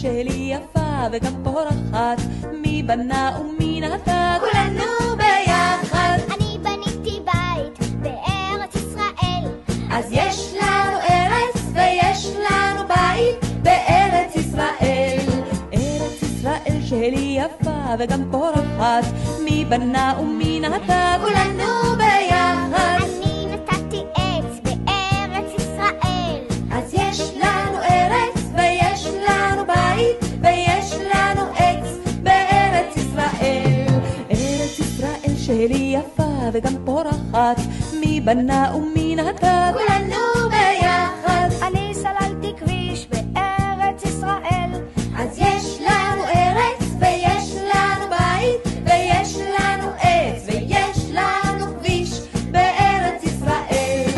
שלי יפה וגם פורחת, מי בנה ומי נטע, כולנו ביחד. אני בניתי בית בארץ ישראל, אז יש לנו ארץ ויש לנו בית בארץ ישראל. ארץ ישראל שלי יפה וגם פורחת, מי בנה ומי נטע, כולנו ביחד. אני נטעתי עץ בארץ ישראל, אז יש לנו ארץ ויש לנו בית ויש לנו עץ בארץ ישראל. ארץ ישראל שלי יפה וגם פורחת, מי בנה ומי נטע, כולנו ביחד. אני סללתי כביש בארץ ישראל, אז יש לנו ארץ ויש לנו בית ויש לנו עץ ויש לנו כביש בארץ ישראל.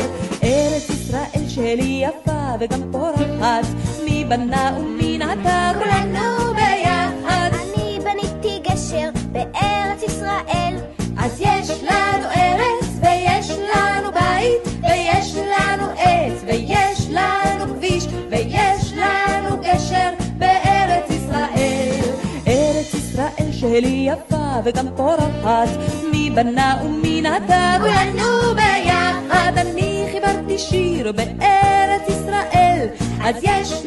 ארץ ישראל שלי יפה וגם פורחת, מי בנה ומי נטע, כולנו ביחד. אני בניתי גשר בארץ ישראל, אז יש לנו ארץ ויש לנו בית ויש לנו עץ ויש לנו כביש ויש לנו גשר בארץ ישראל. ארץ ישראל שלי יפה וגם פורחת, מי בנה ומי נטע, כולנו ביחד. אני חיברתי שיר בארץ ישראל, אז יש